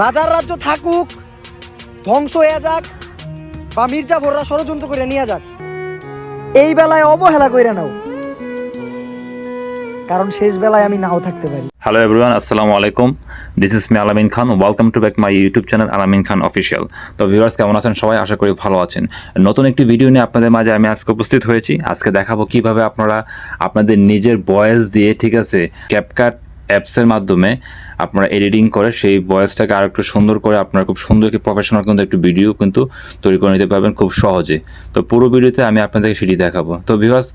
রাজার রাজ্য থাকুক, ধ্বংস হয়ে যাক, বা মির্জাফররা ষড়যন্ত্র করে নিয়ে যাক, এই বেলায় অবহেলা কইরা নাও, কারণ শেষ বেলায় আমি নাও থাকতে পারি। হ্যালো এভরিওয়ান, আসসালামু আলাইকুম। This is me Alamin Khan. Welcome to back my YouTube channel Alamin Khan official. তো ভিউয়ার্স, কেমন আছেন সবাই? আশা করি ভালো আছেন। নতুন একটি ভিডিও নিয়ে আপনাদের মাঝে আমি আজকে উপস্থিত হয়েছি। আজকে দেখাবো কিভাবে আপনারা আপনাদের নিজের ভয়েস দিয়ে, ঠিক আছে, ক্যাপকাট অ্যাপসের মাধ্যমে আপনারা এডিটিং করে সেই ভয়েসটাকে আর একটু সুন্দর করে আপনারা খুব সুন্দর একটি প্রফেশনাল কিন্তু একটি ভিডিও কিন্তু তৈরি করে নিতে পারবেন খুব সহজে। তো পুরো ভিডিওতে আমি আপনাদেরকে সেটি দেখাবো। তো ভিউয়ার্স,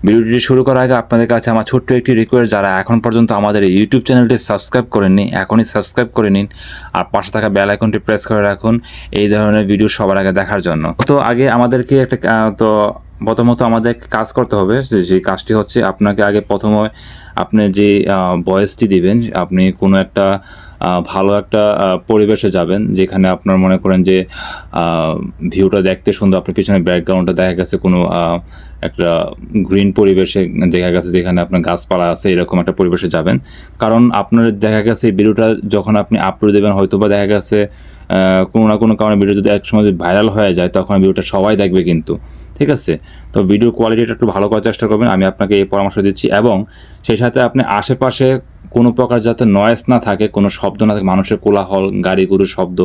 ভিডিওটি শুরু করার আগে আপনাদের কাছে আমার ছোট্ট একটি রিকোয়েস্ট, যারা এখন পর্যন্ত আমাদের এই ইউটিউব চ্যানেলটি সাবস্ক্রাইব করেননি, এখনই সাবস্ক্রাইব করে নিন আর পাশে থাকা বেল আইকনটি প্রেস করে রাখুন এই ধরনের ভিডিও সবার আগে দেখার জন্য। তো আগে আমাদেরকে একটা প্রথমত আমাদের কাজ করতে হবে। যে কাজটি হচ্ছে, আপনাকে আগে প্রথমে আপনি যে ভয়েসটি দিবেন, আপনি কোনো একটা ভালো একটা পরিবেশে যাবেন যেখানে আপনার মনে করেন যে ভিউটা দেখতে সুন্দর, আপনার পিছনে ব্যাকগ্রাউন্ডটা দেখা গেছে কোনো একটা গ্রিন পরিবেশে দেখা গেছে, যেখানে আপনার গাছপালা আছে, এরকম একটা পরিবেশে যাবেন। কারণ আপনার দেখা গেছে এই ভিডিওটা যখন আপনি আপলোড দেবেন, হয়তো বা দেখা গেছে কোনো না কোনো কারণে ভিডিও যদি একসময় যদি ভাইরাল হয়ে যায়, তখন ভিডিওটা সবাই দেখবে কিন্তু, ঠিক আছে। তো ভিডিও কোয়ালিটিটা একটু ভালো করার চেষ্টা করবেন, আমি আপনাকে এই পরামর্শ দিচ্ছি। এবং সেই সাথে আপনি আশেপাশে কোনো প্রকার যাতে নয়েজ না থাকে, কোনো শব্দ না থাকে, মানুষের কোলাহল, গাড়ি গরুর শব্দ,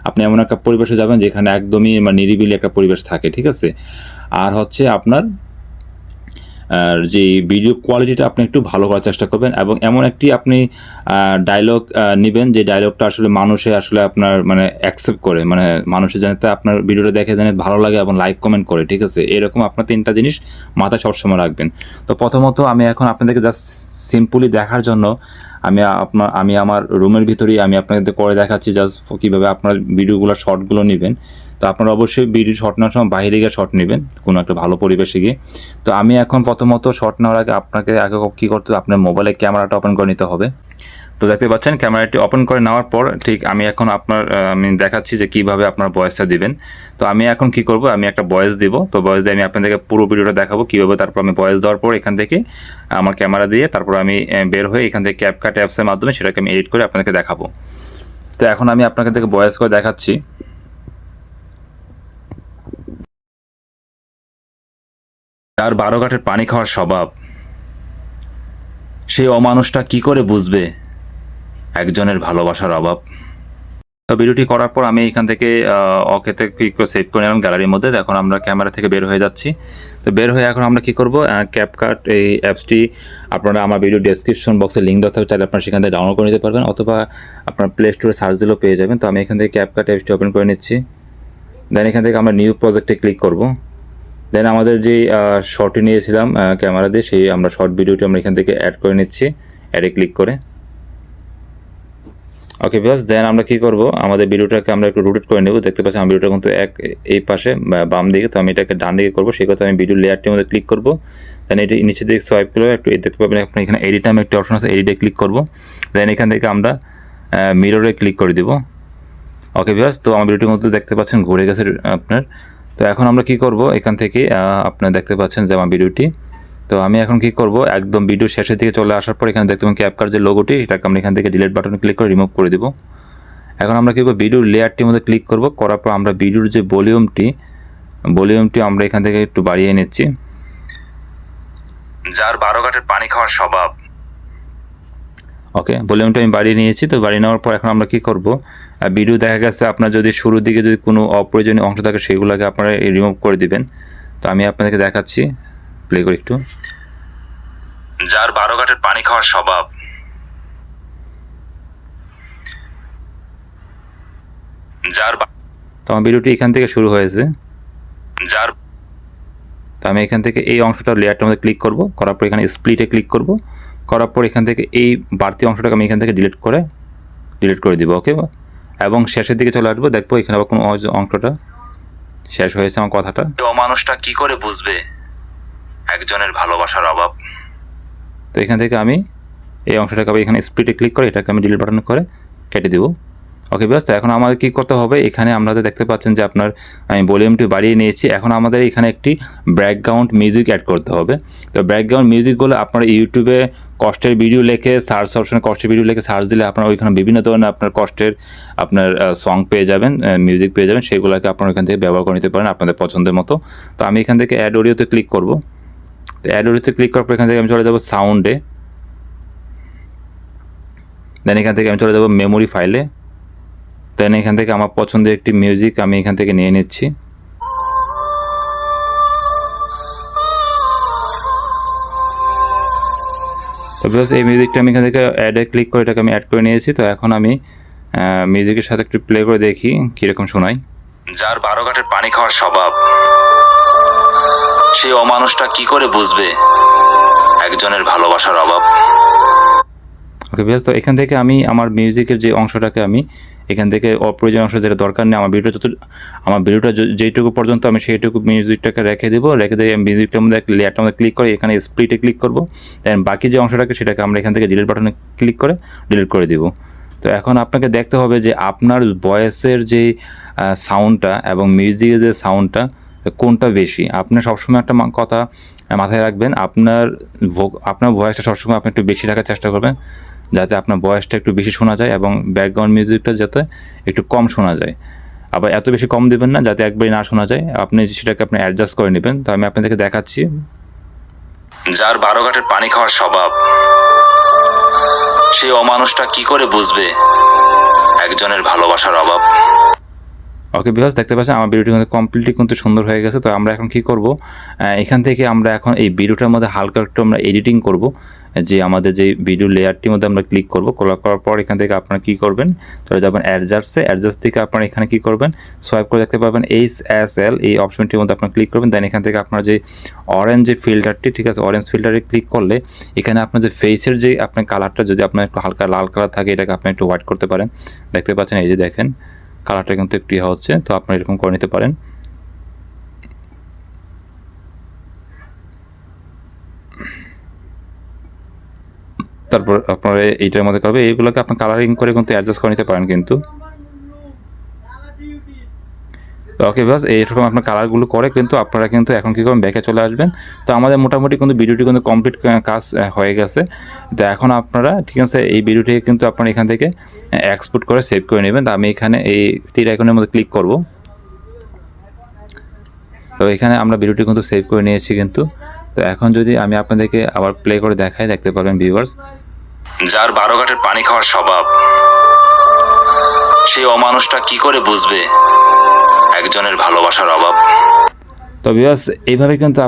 আপনি এমন একটা পরিবেশে যাবেন যেখানে একদমই নিরিবিলি একটা পরিবেশ থাকে, ঠিক আছে। আর হচ্ছে আপনার যে ভিডিও কোয়ালিটিটা আপনি একটু ভালো করার চেষ্টা করবেন, এবং এমন একটি আপনি ডায়লগ নেবেন যে ডায়লগটা আসলে মানুষে আসলে আপনার অ্যাকসেপ্ট করে, মানুষের জানাতে আপনার ভিডিওটা দেখে জানে ভালো লাগে এবং লাইক কমেন্ট করে, ঠিক আছে। এরকম আপনার তিনটা জিনিস মাথায় সবসময় রাখবেন। তো প্রথমত আমি এখন আপনাদেরকে জাস্ট সিম্পলি দেখার জন্য আমি আমার রুমের ভিতরেই আমি আপনাদের করে দেখাচ্ছি জাস্ট কীভাবে আপনার ভিডিওগুলো শর্টগুলো নেবেন। তো আপনারা অবশ্যই ভিডিও শর্ট নেওয়ার সময় বাইরে গিয়ে শর্ট নেবেন, কোনো একটা ভালো পরিবেশে গিয়ে। তো আমি এখন প্রথমত শর্ট নেওয়ার আগে আপনাকে আগে কী করতে হবে, আপনার মোবাইলে ক্যামেরাটা ওপেন করে নিতে হবে। তো দেখতে পাচ্ছেন ক্যামেরাটি ওপেন করে নেওয়ার পর ঠিক আমি এখন আমি দেখাচ্ছি যে কীভাবে আপনার ভয়েসটা দিবেন। তো আমি এখন কি করব, আমি একটা ভয়েস দিব। তো ভয়েস দিয়ে আমি আপনাদেরকে পুরো ভিডিওটা দেখাবো কীভাবে। তারপর আমি ভয়েস দেওয়ার পর এখান থেকে আমার ক্যামেরা দিয়ে তারপর আমি বের হয়ে এখান থেকে ক্যাপকাট অ্যাপসের মাধ্যমে সেটাকে আমি এডিট করে আপনাদেরকে দেখাবো। তো এখন আমি আপনাকে ভয়েস করে দেখাচ্ছি। তার 12 ঘাটের পানি খাওয়ার স্বভাব, সেই অমানুষটা কি করে বুঝবে একজনের ভালোবাসার অভাব। তো ভিডিওটি করার পর আমি এখান থেকে ওকেতে ক্লিক করে সেভ করে নিলাম গ্যালারির মধ্যে। এখন আমরা ক্যামেরা থেকে বের হয়ে যাচ্ছি। তো বের হয়ে এখন আমরা কি করব, ক্যাপকাট এই অ্যাপসটি আপনারা আমার ভিডিও ডেসক্রিপশন বক্সে লিঙ্ক দেওয়া থাকবে, চাইলে আপনারা সেখান থেকে ডাউনলোড করে নিতে পারবেন, অথবা আপনার প্লে স্টোরে সার্চ দিলেও পেয়ে যাবেন। তো আমি এখান থেকে ক্যাপকাট অ্যাপসটি ওপেন করে নিচ্ছি। দেন এখান থেকে আমরা নিউ প্রজেক্টে ক্লিক করব। দেন আমাদের যে শর্টটি নিয়েছিলাম ক্যামেরা দিয়ে, সেই আমরা শর্ট ভিডিওটি আমরা এখান থেকে অ্যাড করে নিচ্ছি, অ্যাডে ক্লিক করে। ওকে ভিউয়ার্স, দেন আমরা কী করব, আমাদের ভিডিওটাকে আমরা একটু রোটেট করে নেব। দেখতে পাচ্ছি আমার ভিডিওটা কিন্তু এই পাশে বাম দিকে, তো আমি এটাকে ডান দিকে করবো। সেই কথা আমি ভিডিও লেয়ারটির মধ্যে ক্লিক করব। দেন এটি নিচের দিকে সোয়াইপ করে একটু দেখতে পাবেন এখন এখানে এডিট নামে একটি অপশন আছে, এডিটে ক্লিক করব। দেন এখান থেকে আমরা মিররে ক্লিক করে দিব। ওকে ভিউয়ার্স, তো আমার ভিডিওটির মধ্যে দেখতে পাচ্ছেন ঘুরে গেছে আপনার। তো এখন আমরা কি করব, এখান থেকে আপনারা দেখতে পাচ্ছেন যে আমার ভিডিওটি। তো আমি এখন কি করব, একদম ভিডিও শেষের দিকে চলে আসার পর এখানে দেখতে পাবেন ক্যাপকাট যে লোগোটি, এটাকে আমরা এখান থেকে ডিলিট বাটনে ক্লিক করে রিমুভ করে দিব। এখন আমরা কি করব, ভিডিওর লেয়ারটির মধ্যে ক্লিক করব। করার পর আমরা ভিডিওর যে ভলিউমটি আমরা এখান থেকে একটু বাড়িয়ে নিচ্ছি। যার 12 ঘাটের পানি খাওয়ার স্বভাব। ওকে, ভলিউমটা আমি বাড়িয়ে নিয়েছি। তো বাড়িয়ে নেওয়ার পর এখন আমরা কি করব, ভিডিও দেখা গেছে আপনার যদি শুরুর দিকে যদি কোনো অপ্রয়োজনীয় অংশ থাকে সেগুলোকে আপনারা রিমুভ করে দিবেন। তো আমি আপনাদেরকে দেখাচ্ছি, প্লে করি একটু। যার 12 ঘাটের পানি খাওয়ার স্বভাব, তো আমার ভিডিওটি এখান থেকে শুরু হয়েছে। তো আমি এখান থেকে এই অংশটা লেয়ারটার মধ্যে ক্লিক করব, করার পর এখানে স্প্লিটে ক্লিক করব। করার পর এখান থেকে এই বাড়তি অংশটাকে আমি এখান থেকে ডিলিট করে দিব। ওকে, এবং শেষের দিকে চলে আসবো, দেখবো এখানে আবার কোনো অংশটা শেষ হয়েছে আমার কথাটা। মানুষটা কি করে বুঝবে একজনের ভালোবাসার অভাব। তো এখান থেকে আমি এই অংশটাকে আবার এখানে স্প্লিটে ক্লিক করে এটাকে আমি ডিলিট বাটন করে কেটে দিব। ওকে ভিউয়ার্স, তো এখন আমাদের কী করতে হবে, এখানে আপনারা দেখতে পাচ্ছেন যে আপনার আমি ভলিউমটি বাড়িয়ে নিয়েছি। এখন আমাদের এখানে একটি ব্যাকগ্রাউন্ড মিউজিক অ্যাড করতে হবে। তো ব্যাকগ্রাউন্ড মিউজিকগুলো আপনার ইউটিউবে কষ্টের ভিডিও লিখে সার্চ অপশনে কষ্টের ভিডিও লিখে সার্চ দিলে আপনার ওইখানে বিভিন্ন ধরনের আপনার কষ্টের আপনার সং পেয়ে যাবেন, মিউজিক পেয়ে যাবেন, সেগুলোকে আপনারা ওইখান থেকে ব্যবহার করে নিতে পারেন আপনাদের পছন্দের মতো। তো আমি এখান থেকে অ্যাড অডিওতে ক্লিক করব। তো অ্যাড অডিওতে ক্লিক করার পর এখান থেকে আমি চলে যাবো সাউন্ডে, দেন এখান থেকে আমি চলে যাবো মেমোরি ফাইলে, দেন এখান থেকে আমার পছন্দের একটি মিউজিক আমি এখান থেকে নিয়ে নিচ্ছি। তো বিকজ এই মিউজিকটা আমি এখান থেকে অ্যাডে ক্লিক করে এটাকে আমি অ্যাড করে নিয়েছি। তো এখন আমি মিউজিকের সাথে একটু প্লে করে দেখি কীরকম শোনায়। যার 12 ঘাটের পানি খাওয়ার স্বভাব, সেই অমানুষটা কি করে বুঝবে একজনের ভালোবাসার অভাব। ওকে বিকজ তো এখান থেকে আমি আমার মিউজিকের যে অংশটাকে আমি এখান থেকে অপ্রয়োজনীয় অংশ যেটা দরকার নেই, আমার ভিডিওটা যেইটুকু পর্যন্ত আমি সেইটুকু মিউজিকটাকে রেখে দেবো। রেখে দিয়ে আমি মিউজিকটার মধ্যে লেয়ারটার মধ্যে ক্লিক করে এখানে স্প্লিটে ক্লিক করব। দেন বাকি যে অংশটাকে সেটাকে আমরা এখান থেকে ডিলিট বাটনে ক্লিক করে ডিলিট করে দিব। তো এখন আপনাকে দেখতে হবে যে আপনার ভয়েসের যে সাউন্ডটা এবং মিউজিকের যে সাউন্ডটা কোনটা বেশি। আপনি সবসময় একটা কথা মাথায় রাখবেন, আপনার ভয়েসটা সবসময় আপনি একটু বেশি রাখার চেষ্টা করবেন, যাতে আপনার ভয়েসটা একটু বেশি শোনা যায় এবং ব্যাকগ্রাউন্ড মিউজিকটা যাতে একটু কম শোনা যায়। আবার এত বেশি কম দেবেন না যাতে একবারই না শোনা যায়, আপনি সেটাকে আপনি অ্যাডজাস্ট করে নেবেন। তো আমি আপনাদেরকে দেখাচ্ছি। যার 12 ঘাটের পানি খাওয়ার স্বভাব, সেই অমানুষটা কি করে বুঝবে একজনের ভালোবাসার অভাব। ওকে ভিউয়ার্স, দেখতে পাচ্ছেন আমার ভিডিওটি কিন্তু কমপ্লিটলি কিন্তু সুন্দর হয়ে গেছে। তো আমরা এখন কি করব, এখান থেকে আমরা এখন এই ভিডিওটার মধ্যে হালকা একটু আমরা এডিটিং করব। যে আমাদের যে ভিডিও লেয়ারটির মধ্যে আমরা ক্লিক করব, করার পর এখান থেকে আপনারা কি করবেন, চলে যাবেন অ্যাডজাস্ট থেকে আপনারা এখানে কি করবেন, সোয়াইপ করে দেখতে পাবেন HSL এই অপশনটির মধ্যে আপনারা ক্লিক করবেন। দেন এখান থেকে আপনার যে অরেঞ্জ যে ফিল্টারটি, ঠিক আছে, অরেঞ্জ ফিল্টারে ক্লিক করলে এখানে আপনার যে ফেসের যে আপনার কালারটা যদি আপনার একটু হালকা লাল কালার থাকে, এটাকে আপনি একটু হোয়াইট করতে পারেন। দেখতে পাচ্ছেন এই যে দেখেন কালারটা কিন্তু একটু হচ্ছে, তো আপনারা এরকম করে নিতে পারেন। তারপর আপনারা এইটার মধ্যে করবে, এইগুলোকে আপনি কালারিং করে কিন্তু অ্যাডজাস্ট করে নিতে পারেন কিন্তু। ওকে বাস, এইরকম আপনার কালারগুলো করে কিন্তু আপনারা কিন্তু এখন কী করবেন, ব্যাকে চলে আসবেন। তো আমাদের মোটামুটি কিন্তু ভিডিওটি কিন্তু কমপ্লিট কাজ হয়ে গেছে। তো এখন আপনারা ঠিক আছে এই ভিডিওটিকে কিন্তু আপনারা এখান থেকে এক্সপোর্ট করে সেভ করে নেবেন। তো আমি এখানে এই তীর আইকনের মধ্যে ক্লিক করব। তো এখানে আমরা ভিডিওটি কিন্তু সেভ করে নিয়েছি কিন্তু। তো এখন যদি আমি আপনাদেরকে আবার প্লে করে দেখাই, দেখতে পারবেন ভিউয়ার্স। যার 12 ঘাটের পানি খাওয়ার স্বভাব, সেই অমানুষটা কি করে বুঝবে একজনের ভালোবাসার অভাব। তো ভিউয়ার্স, এইভাবে কিন্তু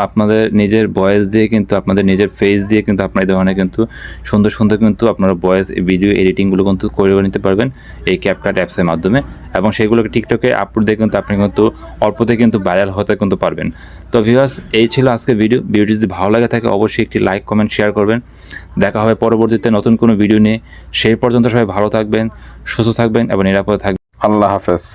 আপনাদের নিজের ভয়েস দিয়ে কিন্তু আপনাদের নিজের ফেস দিয়ে কিন্তু আপনার এই ধরনের কিন্তু সুন্দর সুন্দর কিন্তু আপনারা ভয়েস ভিডিও এডিটিংগুলো কিন্তু করে নিতে পারবেন এই ক্যাপকাট অ্যাপসের মাধ্যমে, এবং সেগুলোকে টিকটকে আপলোড দিয়ে কিন্তু আপনি কিন্তু অল্পতে কিন্তু ভাইরাল হতে কিন্তু পারবেন। তো ভিউয়ার্স, এই ছিল আজকে ভিডিওটি যদি ভালো লাগে থাকে অবশ্যই একটি লাইক কমেন্ট শেয়ার করবেন। দেখা হবে পরবর্তীতে নতুন কোনো ভিডিও নিয়ে। সেই পর্যন্ত সবাই ভালো থাকবেন, সুস্থ থাকবেন এবং নিরাপদে থাকবেন। আল্লাহ হাফেজ।